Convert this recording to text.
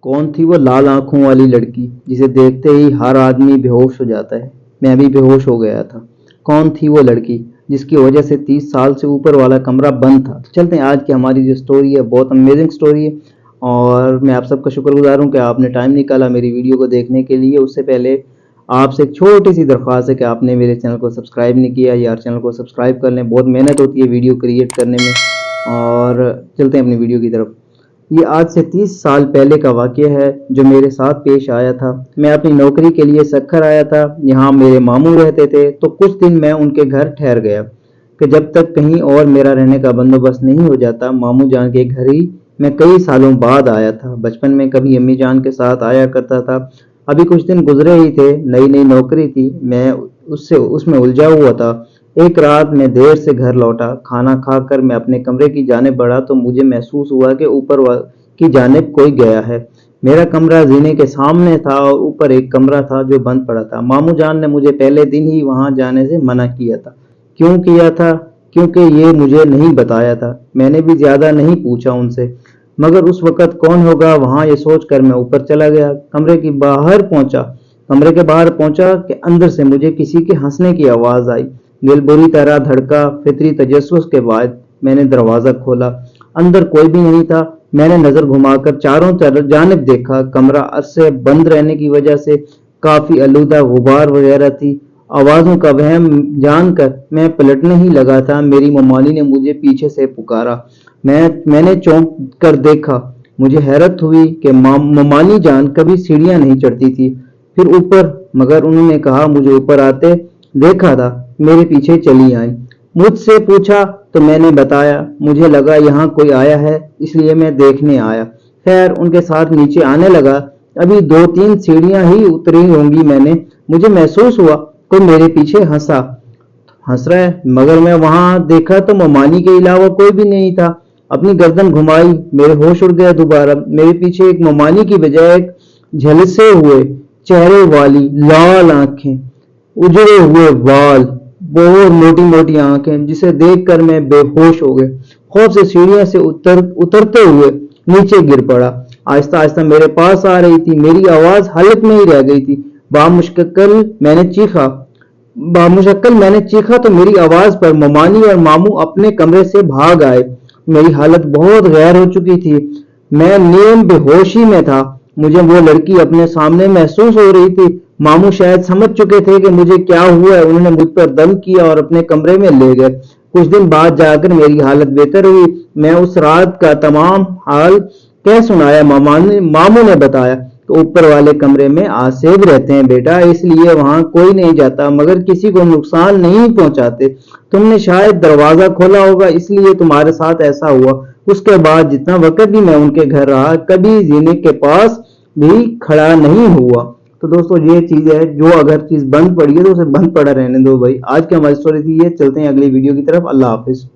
कौन थी वो लाल आंखों वाली लड़की जिसे देखते ही हर आदमी बेहोश हो जाता है। मैं भी बेहोश हो गया था। कौन थी वो लड़की जिसकी वजह से 30 साल से ऊपर वाला कमरा बंद था। तो चलते हैं, आज की हमारी जो स्टोरी है बहुत अमेजिंग स्टोरी है और मैं आप सबका शुक्रगुजार हूँ कि आपने टाइम निकाला मेरी वीडियो को देखने के लिए। उससे पहले आपसे एक छोटी सी दरख्वास्त है कि आपने मेरे चैनल को सब्सक्राइब नहीं किया, यार चैनल को सब्सक्राइब कर लें। बहुत मेहनत होती है वीडियो क्रिएट करने में। और चलते हैं अपनी वीडियो की तरफ। ये आज से 30 साल पहले का वाक़या है जो मेरे साथ पेश आया था। मैं अपनी नौकरी के लिए सक्खर आया था। यहाँ मेरे मामू रहते थे, तो कुछ दिन मैं उनके घर ठहर गया कि जब तक कहीं और मेरा रहने का बंदोबस्त नहीं हो जाता। मामू जान के घर ही मैं कई सालों बाद आया था। बचपन में कभी अम्मी जान के साथ आया करता था। अभी कुछ दिन गुजरे ही थे, नई नई नौकरी थी, मैं उसमें उलझा हुआ था। एक रात मैं देर से घर लौटा। खाना खाकर मैं अपने कमरे की जानिब बढ़ा तो मुझे महसूस हुआ कि ऊपर की जानिब कोई गया है। मेरा कमरा जीने के सामने था और ऊपर एक कमरा था जो बंद पड़ा था। मामू जान ने मुझे पहले दिन ही वहां जाने से मना किया था। क्यों किया था? क्योंकि ये मुझे नहीं बताया था। मैंने भी ज्यादा नहीं पूछा उनसे, मगर उस वक्त कौन होगा वहां, ये सोचकर मैं ऊपर चला गया। कमरे के बाहर पहुंचा कि अंदर से मुझे किसी के हंसने की आवाज आई। दिल बुरी तरह धड़का। फितरी तजस्सुस के बाद मैंने दरवाजा खोला। अंदर कोई भी नहीं था। मैंने नजर घुमाकर चारों तरफ जानिब देखा। कमरा अरसे बंद रहने की वजह से काफी आलूदा गुबार वगैरह थी। आवाजों का वहम जानकर मैं पलटने ही लगा था। मेरी ममाली ने मुझे पीछे से पुकारा। मैंने चौंक कर देखा। मुझे हैरत हुई कि ममाली जान कभी सीढ़ियां नहीं चढ़ती थी, फिर ऊपर, मगर उन्होंने कहा मुझे ऊपर आते देखा था। मेरे पीछे चली आई। मुझसे पूछा तो मैंने बताया। मुझे लगा यहाँ कोई आया है, इसलिए मैं देखने आया। खैर, उनके साथ नीचे आने लगा। अभी 2-3 सीढ़ियां ही उतरी होंगी मुझे महसूस हुआ कोई मेरे पीछे हंस रहा है, मगर मैं वहां देखा तो ममानी के अलावा कोई भी नहीं था। अपनी गर्दन घुमाई, मेरे होश उड़ गया दोबारा। मेरे पीछे एक ममानी की बजाय एक झलसे हुए चेहरे वाली लाल आंखें, उजड़े हुए बाल, बहुत मोटी मोटी आंखें, जिसे देखकर मैं बेहोश हो गया। खौफ से सीढ़ियों से उतरते हुए नीचे गिर पड़ा। आहिस्ता आहिस्ता मेरे पास आ रही थी। मेरी आवाज हालत में ही रह गई थी। बामुशक्कल मैंने चीखा तो मेरी आवाज पर ममानी और मामू अपने कमरे से भाग आए। मेरी हालत बहुत गैर हो चुकी थी। मैं नीम बेहोशी में था। मुझे वो लड़की अपने सामने महसूस हो रही थी। मामू शायद समझ चुके थे कि मुझे क्या हुआ है। उन्होंने मुझ पर दम किया और अपने कमरे में ले गए। कुछ दिन बाद जाकर मेरी हालत बेहतर हुई। मैं उस रात का तमाम हाल कह सुनाया। मामू ने बताया तो ऊपर वाले कमरे में आसेब रहते हैं बेटा, इसलिए वहां कोई नहीं जाता, मगर किसी को नुकसान नहीं पहुंचाते। तुमने शायद दरवाजा खोला होगा, इसलिए तुम्हारे साथ ऐसा हुआ। उसके बाद जितना वक्त भी मैं उनके घर रहा, कभी जीने के पास भी खड़ा नहीं हुआ। तो दोस्तों, ये चीज है, जो अगर चीज बंद पड़ी है तो उसे बंद पड़ा रहने दो भाई। आज की हमारी स्टोरी थी ये। चलते हैं अगली वीडियो की तरफ। अल्लाह हाफिज।